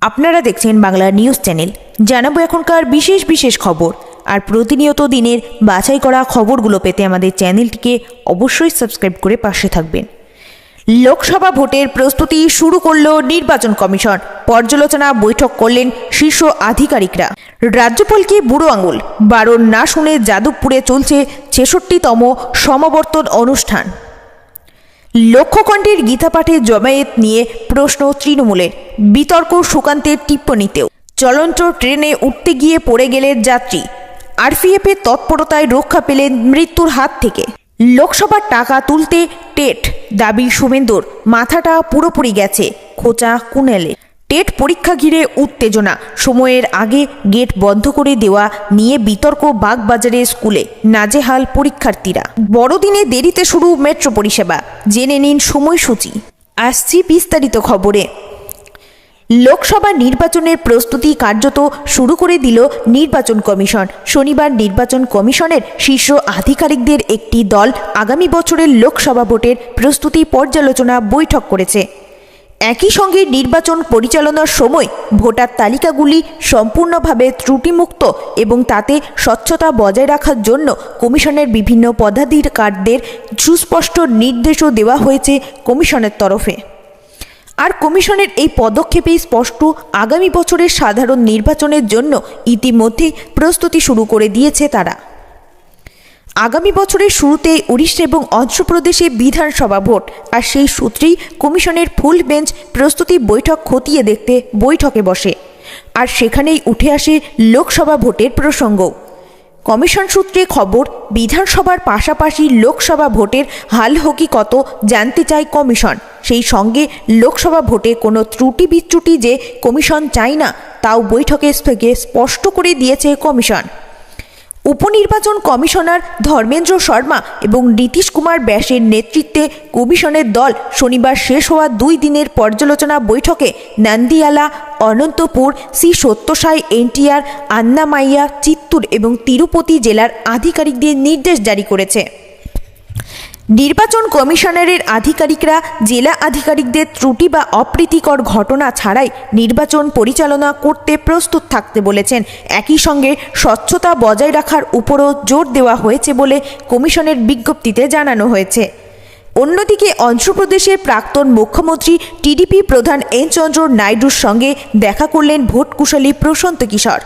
আপনারা দেখছেন Bangla news channel. জানাবো এখনকার বিশেষ বিশেষ খবর। আর প্রতিনিয়ত দিনের বাছাই করা খবরগুলো পেতে আমাদের চ্যানেলটিকে অবশ্যই সাবস্ক্রাইব করে পাশে থাকবেন। লোকসভা ভোটের প্রস্তুতি শুরু করল নির্বাচন কমিশন। পর্যালোচনা বৈঠক করলেন শীর্ষ আধিকারিকরা। রাজ্যপালকে বুড়ো আঙুল, বারণ না শুনে যাদবপুরে চলছে ৬৬তম সমাবর্তন অনুষ্ঠান। লক্ষ্যকণ্ডের গীতাপাঠে জমায়েত নিয়ে প্রশ্ন তৃণমূলের, বিতর্ক সুকান্তের টিপ্পণীতেও। চলন্ত ট্রেনে উঠতে গিয়ে পড়ে গেলেন যাত্রী, আরপিএফের তৎপরতায় রক্ষা পেলেন মৃত্যুর হাত থেকে। লোকসভার টাকা তুলতে টেট দাবি শুভেন্দুর, মাথাটা পুরোপুরি গেছে খোঁচা কুণেলে। টেট পরীক্ষা ঘিরে উত্তেজনা, সময়ের আগে গেট বন্ধ করে দেওয়া নিয়ে বিতর্ক বাগবাজারের স্কুলে, নাজেহাল পরীক্ষার্থীরা। বড়দিনে দেরিতে শুরু মেট্রো পরিষেবা, জেনে নিন সময়সূচি। আসছি বিস্তারিত খবরে। লোকসভা নির্বাচনের প্রস্তুতি কার্যত শুরু করে দিল নির্বাচন কমিশন। শনিবার নির্বাচন কমিশনের শীর্ষ আধিকারিকদের একটি দল আগামী বছরের লোকসভা ভোটের প্রস্তুতি পর্যালোচনা বৈঠক করেছে। একই সঙ্গে নির্বাচন পরিচালনার সময় ভোটার তালিকাগুলি সম্পূর্ণভাবে ত্রুটিমুক্ত এবং তাতে স্বচ্ছতা বজায় রাখার জন্য কমিশনের বিভিন্ন পদাধিকারীদের সুস্পষ্ট নির্দেশও দেওয়া হয়েছে কমিশনের তরফে। আর কমিশনের এই পদক্ষেপেই স্পষ্ট, আগামী বছরের সাধারণ নির্বাচনের জন্য ইতিমধ্যেই প্রস্তুতি শুরু করে দিয়েছে তারা। আগামী বছরের শুরুতে উড়িষ্যা এবং অন্ধ্রপ্রদেশে বিধানসভা ভোট, আর সেই সূত্রেই কমিশনের ফুল বেঞ্চ প্রস্তুতি বৈঠক খতিয়ে দেখতে বৈঠকে বসে। আর সেখানেই উঠে আসে লোকসভা ভোটের প্রসঙ্গ। কমিশন সূত্রে খবর, বিধানসভার পাশাপাশি লোকসভা ভোটের হাল হকিকত জানতে চায় কমিশন। সেই সঙ্গে লোকসভা ভোটে কোনো ত্রুটি বিচ্যুতি যে কমিশন চায় না, তাও বৈঠকে থেকে স্পষ্ট করে দিয়েছে কমিশন। উপনির্বাচন কমিশনার ধর্মেন্দ্র শর্মা এবং নীতিশ কুমার ব্যাসের নেতৃত্বে কমিশনের দল শনিবার শেষ হওয়া 2 দিনের পর্যালোচনা বৈঠকে নান্দিয়ালা, অনন্তপুর, শ্রী সত্যসাই, এনটিআর, আন্নামাইয়া, চিত্তুর এবং তিরুপতি জেলার আধিকারিকদের নির্দেশ জারি করেছে। নির্বাচন কমিশনারের আধিকারিকরা জেলা আধিকারিকদের ত্রুটি বা অপ্রীতিকর ঘটনা ছাড়াই নির্বাচন পরিচালনা করতে প্রস্তুত থাকতে বলেছেন। একই সঙ্গে স্বচ্ছতা বজায় রাখার উপরও জোর দেওয়া হয়েছে বলে কমিশনের বিজ্ঞপ্তিতে জানানো হয়েছে। অন্যদিকে অন্ধ্রপ্রদেশের প্রাক্তন মুখ্যমন্ত্রী টিডিপি প্রধান এন চন্দ্র নাইডুর সঙ্গে দেখা করলেন ভোটকুশলী প্রশান্ত কিশোর।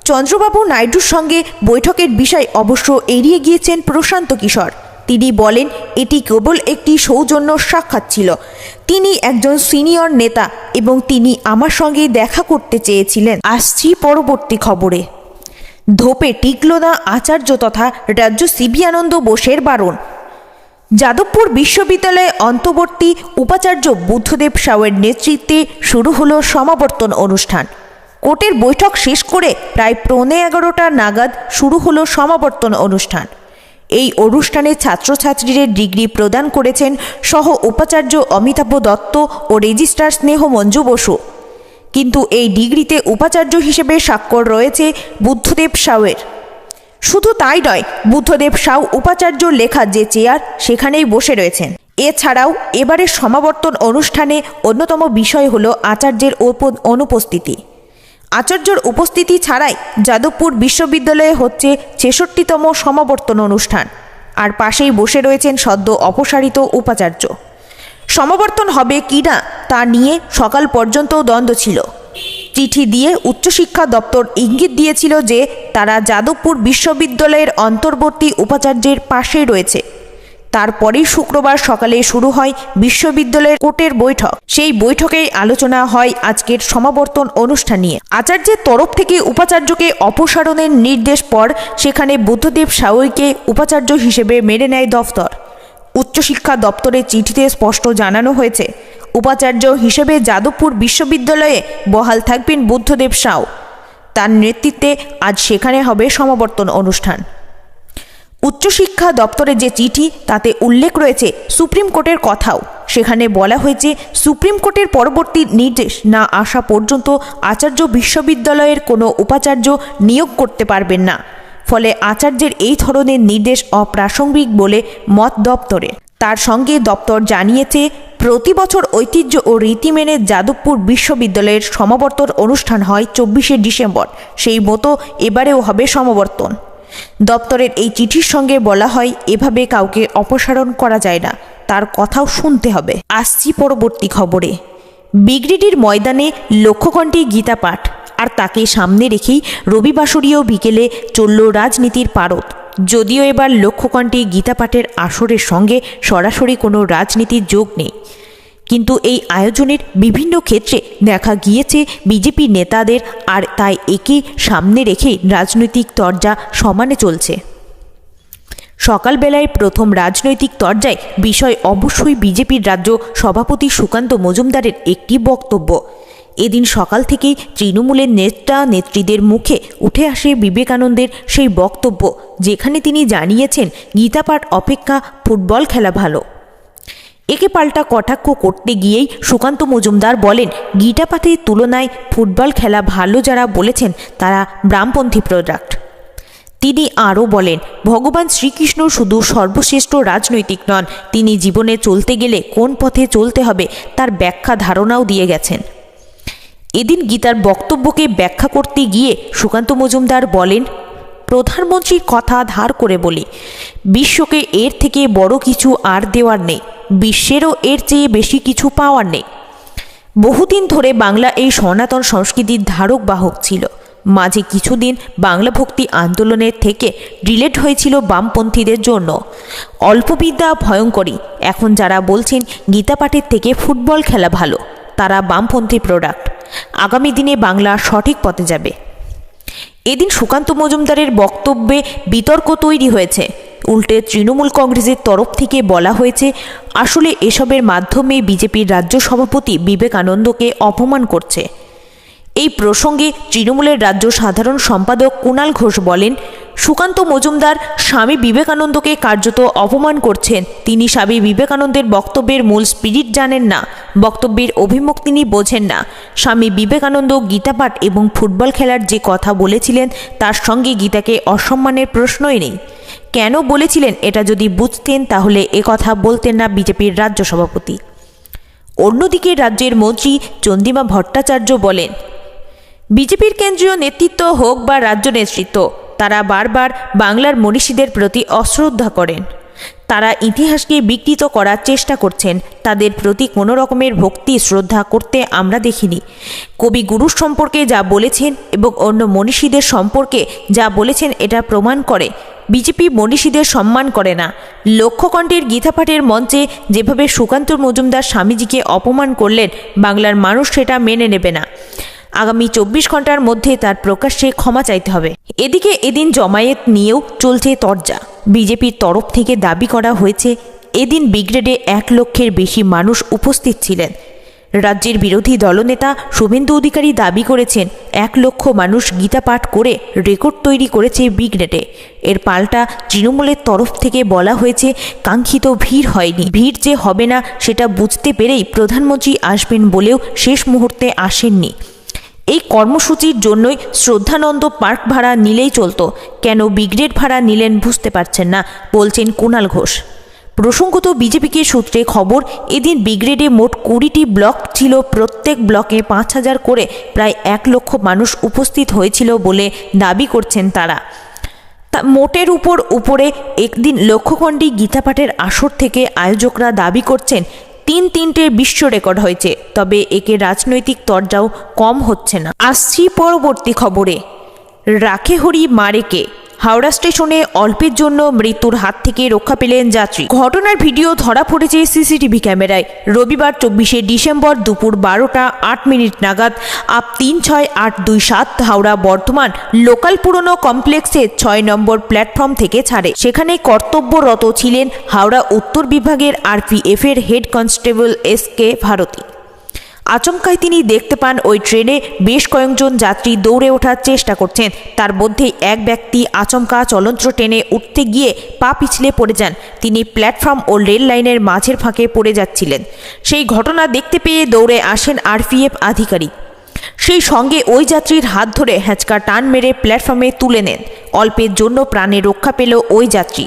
চন্দ্রবাবু নাইডুর সঙ্গে বৈঠকের বিষয় অবশ্য এড়িয়ে গিয়েছেন প্রশান্ত কিশোর। তিনি বলেন, এটি কেবল একটি সৌজন্য সাক্ষাৎ ছিল। তিনি একজন সিনিয়র নেতা এবং তিনি আমার সঙ্গে দেখা করতে চেয়েছিলেন। আসছি পরবর্তী খবরে। ধোপে টিকল না আচার্য তথা রাজ্য সিবি আনন্দ বোসের বারণ। যাদবপুর বিশ্ববিদ্যালয়ে অন্তর্বর্তী উপাচার্য বুদ্ধদেব সাউয়ের নেতৃত্বে শুরু হলো সমাবর্তন অনুষ্ঠান। কোর্টের বৈঠক শেষ করে প্রায় 11:15 নাগাদ শুরু হলো সমাবর্তন অনুষ্ঠান। এই অনুষ্ঠানে ছাত্রছাত্রীদের ডিগ্রি প্রদান করেছেন সহ উপাচার্য অমিতাভ দত্ত ও রেজিস্ট্রার স্নেহ মঞ্জু বসু। কিন্তু এই ডিগ্রিতে উপাচার্য হিসেবে স্বাক্ষর রয়েছে বুদ্ধদেব সাউয়ের। শুধু তাই নয়, বুদ্ধদেব সাউ উপাচার্য লেখা যে চেয়ার, সেখানেই বসে রয়েছেন। এছাড়াও এবারের সমাবর্তন অনুষ্ঠানে অন্যতম বিষয় হল আচার্যের অনুপস্থিতি। আচার্যর উপস্থিতি ছাড়াই যাদবপুর বিশ্ববিদ্যালয়ে হচ্ছে ৬৬তম সমাবর্তন অনুষ্ঠান। আর পাশেই বসে রয়েছেন সদ্য অপসারিত উপাচার্য। সমাবর্তন হবে কি না তা নিয়ে সকাল পর্যন্ত দ্বন্দ্ব ছিল। চিঠি দিয়ে উচ্চশিক্ষা দপ্তর ইঙ্গিত দিয়েছিল যে তারা যাদবপুর বিশ্ববিদ্যালয়ের অন্তর্বর্তী উপাচার্যের পাশে রয়েছে। তারপরেই শুক্রবার সকালে শুরু হয় বিশ্ববিদ্যালয়ের কোর্টের বৈঠক। সেই বৈঠকেই আলোচনা হয় আজকের সমাবর্তন অনুষ্ঠান নিয়ে। আচার্যের তরফ থেকে উপাচার্যকে অপসারণের নির্দেশ পর সেখানে বুদ্ধদেব সাউকে উপাচার্য হিসেবে মেনে নেয় দফতর। উচ্চশিক্ষা দপ্তরের চিঠিতে স্পষ্ট জানানো হয়েছে, উপাচার্য হিসেবে যাদবপুর বিশ্ববিদ্যালয়ে বহাল থাকবেন বুদ্ধদেব সাউ। তার নেতৃত্বে আজ সেখানে হবে সমাবর্তন অনুষ্ঠান। উচ্চশিক্ষা দপ্তরের যে চিঠি, তাতে উল্লেখ রয়েছে সুপ্রিম কোর্টের কথাও। সেখানে বলা হয়েছে, সুপ্রিম কোর্টের পরবর্তী নির্দেশ না আসা পর্যন্ত আচার্য বিশ্ববিদ্যালয়ের কোনো উপাচার্য নিয়োগ করতে পারবেন না। ফলে আচার্যের এই ধরনের নির্দেশ অপ্রাসঙ্গিক বলে মত দপ্তরে। তার সঙ্গে দপ্তর জানিয়েছে, প্রতি বছর ঐতিহ্য ও রীতি মেনে যাদবপুর বিশ্ববিদ্যালয়ের সমাবর্তন অনুষ্ঠান হয় 24শে ডিসেম্বর। সেই মতো এবারেও হবে সমাবর্তন। দপ্তরের এই চিঠির সঙ্গে বলা হয়, এভাবে কাউকে অপসারণ করা যায় না, তার কথাও শুনতে হবে। আসছি পরবর্তী খবরে। বিগ্রেডির ময়দানে লক্ষ্যকণ্ঠী গীতা পাঠ, আর তাকে সামনে রেখেই রবিবাসরীয় বিকেলে চলল রাজনীতির পারদ। যদিও এবার লক্ষ্যকণ্ঠী গীতা পাঠের আসরের সঙ্গে সরাসরি কোনো রাজনীতির যোগ নেই, কিন্তু এই আয়োজনের বিভিন্ন ক্ষেত্রে দেখা গিয়েছে বিজেপি নেতাদের, আর তাই একে সামনে রেখেই রাজনৈতিক তরজা সমানে চলছে। সকালবেলায় প্রথম রাজনৈতিক তরজায় বিষয় অবশ্যই বিজেপির রাজ্য সভাপতি সুকান্ত মজুমদারের একটি বক্তব্য। এদিন সকাল থেকেই তৃণমূলের নেতা নেত্রীদের মুখে উঠে আসে বিবেকানন্দের সেই বক্তব্য, যেখানে তিনি জানিয়েছেন গীতাপাঠ অপেক্ষা ফুটবল খেলা ভালো। একে পাল্টা কটাক্ষ করতে গিয়েই সুকান্ত মজুমদার বলেন, গীতাপাঠের তুলনায় ফুটবল খেলা ভালো যারা বলেছেন তারা বামপন্থী প্রোডাক্ট। তিনি আরও বলেন, ভগবান শ্রীকৃষ্ণ শুধু সর্বশ্রেষ্ঠ রাজনৈতিক নন, তিনি জীবনে চলতে গেলে কোন পথে চলতে হবে তার ব্যাখ্যা ধারণাও দিয়ে গেছেন। এদিন গীতার বক্তব্যকে ব্যাখ্যা করতে গিয়ে সুকান্ত মজুমদার বলেন, প্রধানমন্ত্রীর কথা ধার করে বলি, বিশ্বকে এর থেকে বড় কিছু আর দেওয়ার নেই, বিশ্বেরও এর চেয়ে বেশি কিছু পাওয়ার নেই। বহুদিন ধরে বাংলা এই সনাতন সংস্কৃতির ধারক বাহক ছিল। মাঝে কিছুদিন বাংলা ভক্তি আন্দোলনের থেকে ডিলেট হয়েছিল বামপন্থীদের জন্য। অল্পবিদ্যা ভয়ঙ্করী। এখন যারা বলছেন গীতাপাঠের থেকে ফুটবল খেলা ভালো, তারা বামপন্থী প্রোডাক্ট। আগামী দিনে বাংলা সঠিক পথে যাবে। এদিন সুকান্ত মজুমদারের বক্তব্যে বিতর্ক তৈরি হয়েছে। উল্টে তৃণমূল কংগ্রেসের তরফ থেকে বলা হয়েছে, আসলে এসবের মাধ্যমে বিজেপির রাজ্য সভাপতি বিবেকানন্দকে অপমান করছে। এই প্রসঙ্গে তৃণমূলের রাজ্য সাধারণ সম্পাদক কুণাল ঘোষ বলেন, সুকান্ত মজুমদার স্বামী বিবেকানন্দকে কার্যত অপমান করছেন। তিনি স্বামী বিবেকানন্দের বক্তব্যের মূল স্পিরিট জানেন না, বক্তব্যের অভিমুখ তিনি বোঝেন না। স্বামী বিবেকানন্দ গীতাপাঠ এবং ফুটবল খেলার যে কথা বলেছিলেন তার সঙ্গে গীতাকে অসম্মানের প্রশ্নই নেই। কেন বলেছিলেন এটা যদি বুঝতেন তাহলে এ কথা বলতেন না বিজেপির রাজ্য সভাপতি। অন্যদিকে রাজ্যের মন্ত্রী চন্দ্রিমা ভট্টাচার্য বলেন, বিজেপির কেন্দ্রীয় নেতৃত্ব হোক বা রাজ্য নেতৃত্ব, তারা বারবার বাংলার মনীষীদের প্রতি অশ্রদ্ধা করেন। তারা ইতিহাসকে বিকৃত করার চেষ্টা করছেন। তাদের প্রতি কোনো রকমের ভক্তি শ্রদ্ধা করতে আমরা দেখিনি। কবি গুরু সম্পর্কে যা বলেছেন এবং অন্য মনীষীদের সম্পর্কে যা বলেছেন এটা প্রমাণ করে বিজেপি মনীষীদের সম্মান করে না। লক্ষ্যকণ্ঠের গীতাপাঠের মঞ্চে যেভাবে সুকান্ত মজুমদার স্বামীজিকে অপমান করলেন, বাংলার মানুষ সেটা মেনে নেবে না। আগামী 24 ঘন্টার মধ্যে তার প্রকাশ্যে ক্ষমা চাইতে হবে। এদিকে এদিন জমায়েত নিয়েও চলছে তরজা। বিজেপির তরফ থেকে দাবি করা হয়েছে, এদিন ব্রিগেডে 1 লক্ষের বেশি মানুষ উপস্থিত ছিলেন। রাজ্যের বিরোধী দলনেতা শুভেন্দু অধিকারী দাবি করেছেন 1 লক্ষ মানুষ গীতা পাঠ করে রেকর্ড তৈরি করেছে ব্রিগেডে। এর পাল্টা তৃণমূলের তরফ থেকে বলা হয়েছে কাঙ্ক্ষিত ভিড় হয়নি। ভিড় যে হবে না সেটা বুঝতে পেরেই প্রধানমন্ত্রী আসবেন বলেও শেষ মুহূর্তে আসেননি। এই কর্মসূচির জন্যই শ্রদ্ধানন্দ পার্ক ভাড়া নিলেই চলতো, কেন ব্রিগেড ভাড়া নিলেন বুঝতে পারছেন না, বলছেন কুণাল ঘোষ। প্রসঙ্গত বিজেপিকে সূত্রে খবর, এদিন ব্রিগেডে মোট 20টি ব্লক ছিল। প্রত্যেক ব্লকে 5000 করে প্রায় 1 লক্ষ মানুষ উপস্থিত হয়েছিল বলে দাবি করছেন তারা। মোটের উপরে একদিন লক্ষ্যকণ্ঠী গীতাপাঠের আসর থেকে আয়োজকরা দাবি করছেন 3টে বিশ্ব রেকর্ড হয়েছে। তবে একে রাজনৈতিক তরজাও কম হচ্ছে না। আসছি পরবর্তী খবরে। রাখে হরি মারে কে, হাওড়া স্টেশনে অল্পের জন্য মৃত্যুর হাত থেকে রক্ষা পেলেন যাত্রী। ঘটনার ভিডিও ধরা পড়েছে সিসিটিভি ক্যামেরায়। রবিবার 24শে ডিসেম্বর দুপুর 12টা 8 মিনিট নাগাদ 36827 হাওড়া বর্ধমান লোকাল পুরনো কমপ্লেক্সের 6 নম্বর প্ল্যাটফর্ম থেকে ছাড়ে। সেখানে কর্তব্যরত ছিলেন হাওড়া উত্তর বিভাগের RPF এর হেড কনস্টেবল SK ভারতী। আচমকায় তিনি দেখতে পান ওই ট্রেনে বেশ কয়েকজন যাত্রী দৌড়ে ওঠার চেষ্টা করছেন। তার মধ্যে এক ব্যক্তি আচমকা চলন্ত ট্রেনে উঠতে গিয়ে পা পিছলে পড়ে যান। তিনি প্ল্যাটফর্ম ও রেল লাইনের মাঝের ফাঁকে পড়ে যাচ্ছিলেন। সেই ঘটনা দেখতে পেয়ে দৌড়ে আসেন RPF আধিকারিক। সেই সঙ্গে ওই যাত্রীর হাত ধরে হ্যাঁচকা টান মেরে প্ল্যাটফর্মে তুলে নেন। অল্পের জন্য প্রাণে রক্ষা পেল ওই যাত্রী।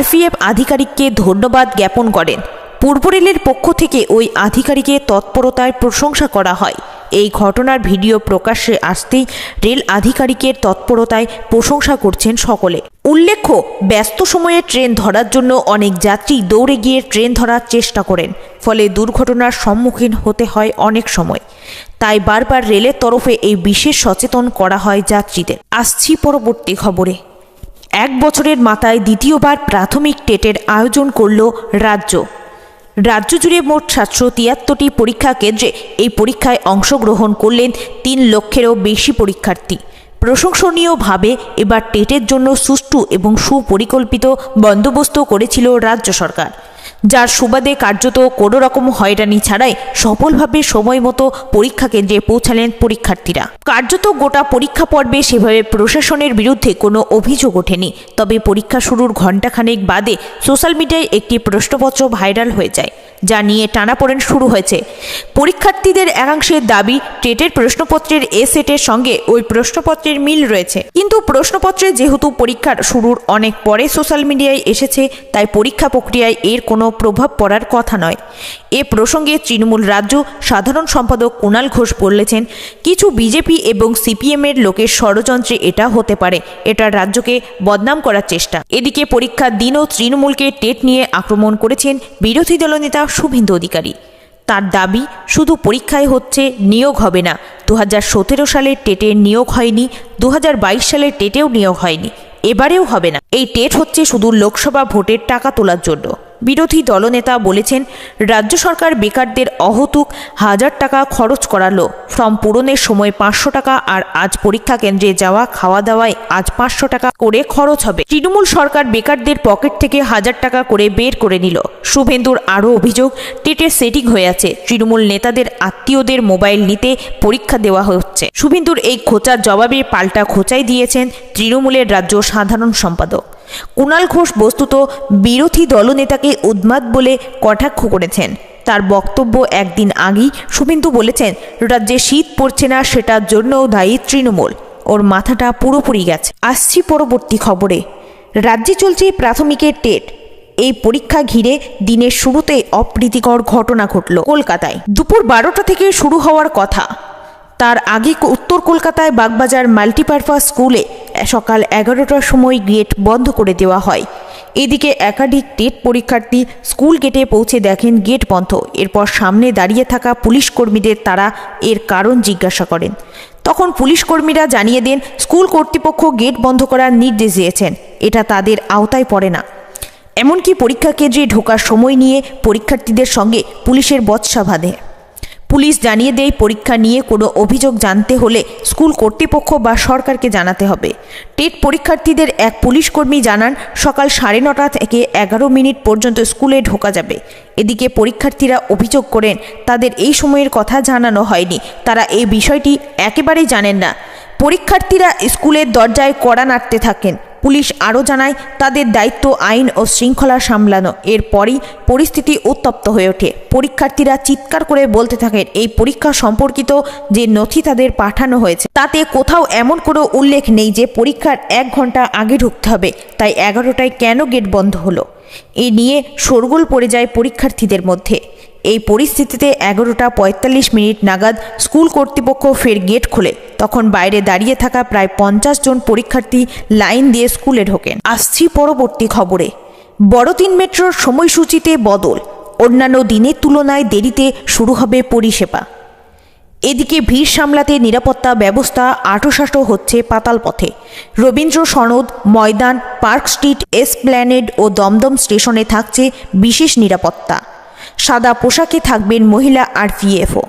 RPF আধিকারিককে ধন্যবাদ জ্ঞাপন করেন। পূর্ব রেলের পক্ষ থেকে ওই আধিকারিকের তৎপরতায় প্রশংসা করা হয়। এই ঘটনার ভিডিও প্রকাশ্যে আসতেই রেল আধিকারিকের তৎপরতায় প্রশংসা করছেন সকলে। উল্লেখ্য, ব্যস্ত সময়ে ট্রেন ধরার জন্য অনেক যাত্রী দৌড়ে গিয়ে ট্রেন ধরার চেষ্টা করেন, ফলে দুর্ঘটনার সম্মুখীন হতে হয় অনেক সময়। তাই বারবার রেলের তরফে এই বিশেষ সচেতন করা হয় যাত্রীদের। আসছি পরবর্তী খবরে। 1 বছরের মাথায় দ্বিতীয়বার প্রাথমিক টেটের আয়োজন করল রাজ্য। রাজ্য জুড়ে মোট 773টি পরীক্ষা কেন্দ্রে এই পরীক্ষায় অংশগ্রহণ করলেন 3 লক্ষেরও বেশি পরীক্ষার্থী। প্রশংসনীয়ভাবে এবার টেটের জন্য সুষ্ঠু এবং সুপরিকল্পিত বন্দোবস্ত করেছিল রাজ্য সরকার, যার সুবাদে কার্যত কোনো রকম হয়রানি ছাড়াই সফলভাবে সময় মতো পরীক্ষা কেন্দ্রে পৌঁছালেন পরীক্ষার্থীরা। কার্যত গোটা পরীক্ষা পর্বে সেভাবে প্রশাসনের বিরুদ্ধে কোনো অভিযোগ ওঠেনি। তবে পরীক্ষা শুরুর ঘণ্টাখানেক বাদে সোশ্যাল মিডিয়ায় একটি প্রশ্নপত্র ভাইরাল হয়ে যায়, যা নিয়ে টানাপোড়েন শুরু হয়েছে। পরীক্ষার্থীদের একাংশের দাবি, টেটের প্রশ্নপত্রের এ সেটের সঙ্গে ওই প্রশ্নপত্রের মিল রয়েছে, কিন্তু প্রশ্নপত্রে যেহেতু পরীক্ষার শুরুর অনেক পরে সোশ্যাল মিডিয়ায় এসেছে, তাই পরীক্ষা প্রক্রিয়ায় এর কোনো প্রভাব পড়ার কথা নয়। এ প্রসঙ্গে তৃণমূল রাজ্য সাধারণ সম্পাদক কুণাল ঘোষ বলেছেন, কিছু বিজেপি এবং সিপিএমের লোকের ষড়যন্ত্রে এটা হতে পারে, এটা রাজ্যকে বদনাম করার চেষ্টা। এদিকে পরীক্ষার দিনও তৃণমূলকে টেট নিয়ে আক্রমণ করেছেন বিরোধী দলনেতা শুভেন্দু অধিকারী। তার দাবি, শুধু পরীক্ষায় হচ্ছে, নিয়োগ হবে না। 2017 সালে টেটে নিয়োগ হয়নি, 2022 সালে টেটেও নিয়োগ হয়নি, এবারেও হবে না। এই টেট হচ্ছে শুধু লোকসভা ভোটের টাকা তোলার জন্য। বিরোধী দলনেতা বলেছেন, রাজ্য সরকার বেকারদের অহতুক 1000 টাকা খরচ করালো, ফর্ম পূরণের সময় 500 টাকা, আর আজ পরীক্ষা কেন্দ্রে যাওয়া খাওয়া দাওয়ায় আজ 500 টাকা করে খরচ হবে। তৃণমূল সরকার বেকারদের পকেট থেকে 1000 টাকা করে বের করে নিল। শুভেন্দুর আরও অভিযোগ, টেটের সেটিং হয়ে আছে, তৃণমূল নেতাদের আত্মীয়দের মোবাইল নিতে পরীক্ষা দেওয়া হচ্ছে। শুভেন্দুর এই খোঁচার জবাবে পাল্টা খোঁচাই দিয়েছেন তৃণমূলের রাজ্য সাধারণ সম্পাদক কুণাল ঘোষ। বস্তুত বিরোধী দলনেতাকে উন্মাদ বলে কটাক্ষ করেছেন। তার বক্তব্য একদিন আগেই শুভেন্দু বলেছেন, রাজ্যে শীত পড়ছে না, সেটার জন্যও দায়ী তৃণমূল। ওর মাথাটা পুরোপুরি গেছে। আসছি পরবর্তী খবরে। রাজ্যে চলছে প্রাথমিকের টেট। এই পরীক্ষা ঘিরে দিনের শুরুতে অপ্রীতিকর ঘটনা ঘটল কলকাতায়। দুপুর 12টা থেকে শুরু হওয়ার কথা, তার আগে উত্তর কলকাতায় বাগবাজার মাল্টিপারপাস স্কুলে সকাল 11টার সময় গেট বন্ধ করে দেওয়া হয়। এদিকে একাধিক টেট পরীক্ষার্থী স্কুল গেটে পৌঁছে দেখেন গেট বন্ধ। এরপর সামনে দাঁড়িয়ে থাকা পুলিশ কর্মীদের তারা এর কারণ জিজ্ঞাসা করেন। তখন পুলিশ কর্মীরা জানিয়ে দেন, স্কুল কর্তৃপক্ষ গেট বন্ধ করার নির্দেশ দিয়েছেন, এটা তাদের আওতায় পড়ে না। এমনকি পরীক্ষা কেন্দ্রে ঢোকার সময় নিয়ে পরীক্ষার্থীদের সঙ্গে পুলিশের বচসা বাঁধে। পুলিশ জানিয়ে দেয়, পরীক্ষা নিয়ে কোনো অভিযোগ জানতে হলে স্কুল কর্তৃপক্ষ বা সরকারকে জানাতে হবে। টেট পরীক্ষার্থীদের এক পুলিশ কর্মী জানান, সকাল 9:30 থেকে 11 মিনিট পর্যন্ত স্কুলে ঢোকা যাবে। এদিকে পরীক্ষার্থীরা অভিযোগ করেন, তাদের এই সময়ের কথা জানানো হয়নি, তারা এই বিষয়টি একেবারেই জানেন না। পরীক্ষার্থীরা স্কুলের দরজায় কড়া নাড়তে থাকেন। পুলিশ আরও জানায়, তাদের দায়িত্ব আইন ও শৃঙ্খলা সামলানো। এরপরই পরিস্থিতি উত্তপ্ত হয়ে ওঠে। পরীক্ষার্থীরা চিৎকার করে বলতে থাকেন, এই পরীক্ষা সম্পর্কিত যে নথি তাদের পাঠানো হয়েছে তাতে কোথাও এমন কোনো উল্লেখ নেই যে পরীক্ষার 1 ঘন্টা আগে ঢুকতে হবে, তাই 11টায় কেন গেট বন্ধ হলো? এ নিয়ে শোরগোল পড়ে যায় পরীক্ষার্থীদের মধ্যে। এই পরিস্থিতিতে 11:45 নাগাদ স্কুল কর্তৃপক্ষ ফের গেট খোলে। তখন বাইরে দাঁড়িয়ে থাকা প্রায় 50 জন পরীক্ষার্থী লাইন দিয়ে স্কুলে ঢোকেন। আসছি পরবর্তী খবরে। বড়দিন মেট্রোর সময়সূচিতে বদল, অন্যান্য দিনের তুলনায় দেরিতে শুরু হবে পরিষেবা। এদিকে ভিড় সামলাতে নিরাপত্তা ব্যবস্থা আঁটোসাঁটো হচ্ছে পাতালপথে। রবীন্দ্র সনদ ময়দান, পার্ক স্ট্রিট, এসপ্ল্যানেড ও দমদম স্টেশনে থাকছে বিশেষ নিরাপত্তা। সাদা পোশাকে থাকবেন মহিলা আরপিএফও।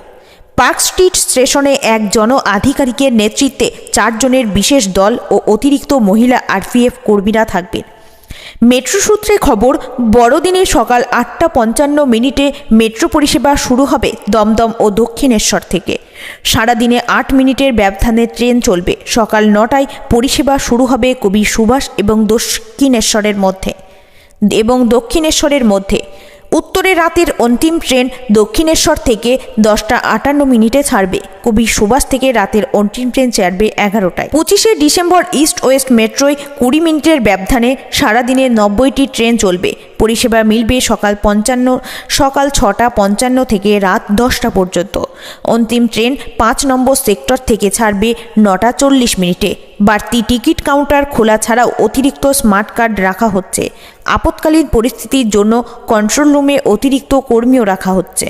পার্ক স্ট্রিট স্টেশনে এক জন আধিকারিকের নেতৃত্বে 4 জনের বিশেষ দল ও অতিরিক্ত মহিলা আরপিএফ কর্মীরা থাকবেন। মেট্রো সূত্রে খবর, বড়দিনে সকাল 8:55 মেট্রো পরিষেবা শুরু হবে দমদম ও দক্ষিণেশ্বর থেকে। সারাদিনে 8 মিনিটের ব্যবধানে ট্রেন চলবে। সকাল 9টায় পরিষেবা শুরু হবে কবি সুভাষ এবং দক্ষিণেশ্বরের মধ্যে। উত্তরে রাতের অন্তিম ট্রেন দক্ষিণেশ্বর থেকে 10:58 ছাড়বে। কবি সুভাষ থেকে রাতের অন্তিম ট্রেন ছাড়বে 11টায়। 25শে ডিসেম্বর ইস্ট ওয়েস্ট মেট্রোয় 20 মিনিটের ব্যবধানে সারাদিনে 90টি ট্রেন চলবে। পরিষেবা মিলবে সকাল 6:55 থেকে রাত 10টা পর্যন্ত। অন্তিম ট্রেন 5 নম্বর সেক্টর থেকে ছাড়বে 9:40 বাড়তি টিকিট কাউন্টার খোলা ছাড়াও অতিরিক্ত স্মার্ট কার্ড রাখা হচ্ছে। আপৎকালীন পরিস্থিতির জন্য কন্ট্রোল রুমে অতিরিক্ত কর্মীও রাখা হচ্ছে।